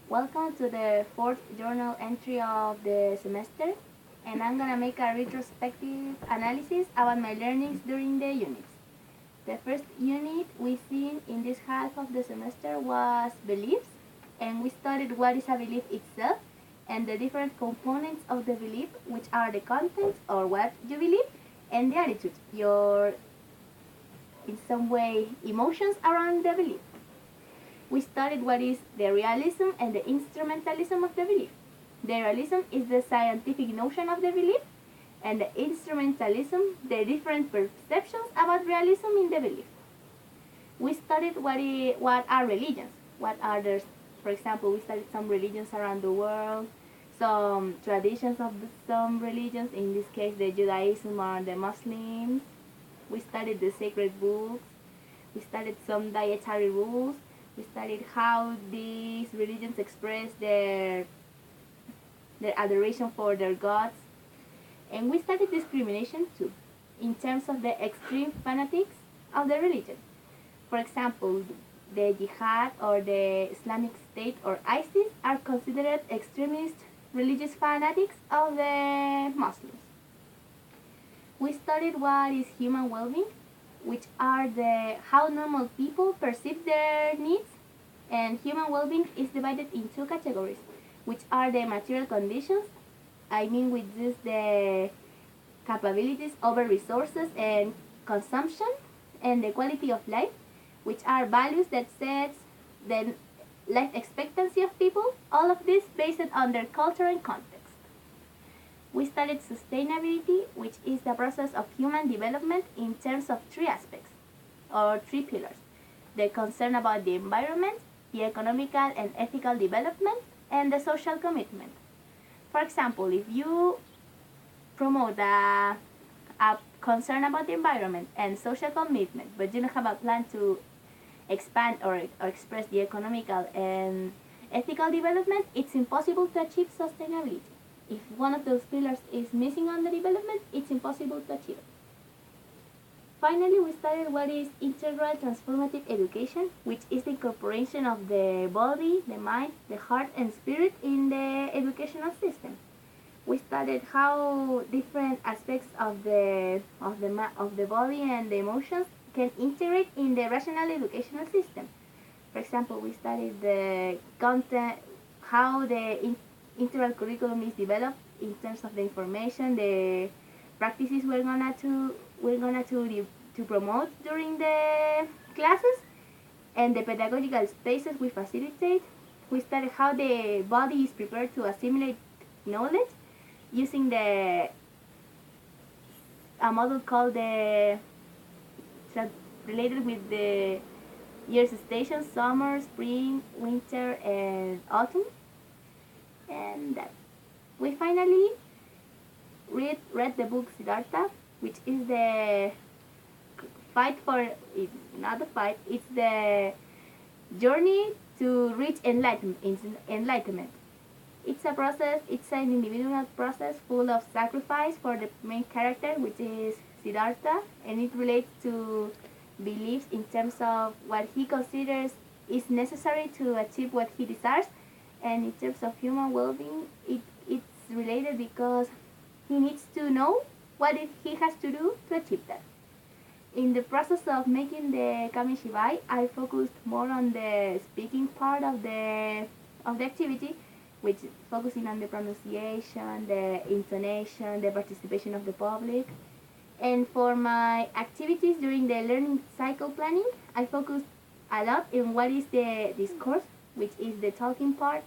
Welcome to the fourth journal entry of the semester, and I'm gonna make a retrospective analysis about my learnings during the units. The first unit we seen in this half of the semester was beliefs, and we studied what is a belief itself and the different components of the belief, which are the contents or what you believe, and the attitudes, your in some way emotions around the belief. We studied what is the realism and the instrumentalism of the belief. The realism is the scientific notion of the belief, and the instrumentalism, the different perceptions about realism in the belief. We studied what are religions, what are the, for example, we studied some religions around the world, some traditions of some religions, in this case the Judaism or the Muslims. We studied the sacred books, we studied some dietary rules, we studied how these religions express their adoration for their gods, and we studied discrimination too, in terms of the extreme fanatics of the religion. For example, the Jihad or the Islamic State or ISIS are considered extremist religious fanatics of the Muslims. We studied what is human well-being, which are the how normal people perceive their needs, and human well-being is divided in two categories, which are the material conditions. I mean with this the capabilities over resources and consumption, and the quality of life, which are values that sets the life expectancy of people, all of this based on their culture and context. We studied sustainability, which is the process of human development in terms of three aspects, or three pillars. The concern about the environment, the economical and ethical development, and the social commitment. For example, if you promote a concern about the environment and social commitment, but you don't have a plan to expand or express the economical and ethical development, it's impossible to achieve sustainability. If one of those pillars is missing on the development, it's impossible to achieve it. Finally, we studied what is integral transformative education, which is the incorporation of the body, the mind, the heart, and spirit in the educational system. We studied how different aspects of the body and the emotions can integrate in the rational educational system. For example, we studied the content, how the integral curriculum is developed in terms of the information, the practices we're gonna to promote during the classes, and the pedagogical spaces we facilitate. We study how the body is prepared to assimilate knowledge using a model called related with the year's stations: summer, spring, winter, and autumn. And that we finally read the book Siddhartha, which is the fight for it, not the fight, it's the journey to reach enlightenment. It's a process, it's an individual process full of sacrifice for the main character, which is Siddhartha, and it relates to beliefs in terms of what he considers is necessary to achieve what he desires, and in terms of human well-being, it's related because he needs to know what he has to do to achieve that. In the process of making the Kamishibai, I focused more on the speaking part of the activity, which is focusing on the pronunciation, the intonation, the participation of the public. And for my activities during the learning cycle planning, I focused a lot in what is the discourse, which is the talking part.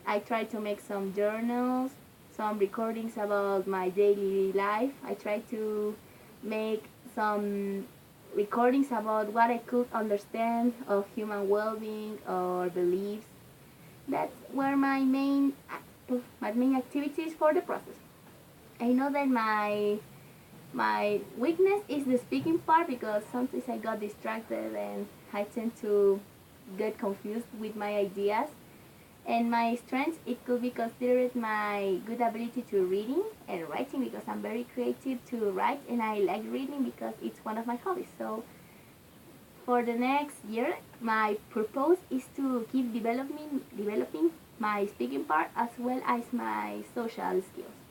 I tried to make some journals, some recordings about my daily life. I tried to make some recordings about what I could understand of human well-being or beliefs. That were my main activities for the process. I know that my weakness is the speaking part because sometimes I got distracted and I tend to get confused with my ideas. And my strengths, it could be considered my good ability to reading and writing because I'm very creative to write and I like reading because it's one of my hobbies. So for the next year, my purpose is to keep developing my speaking part as well as my social skills.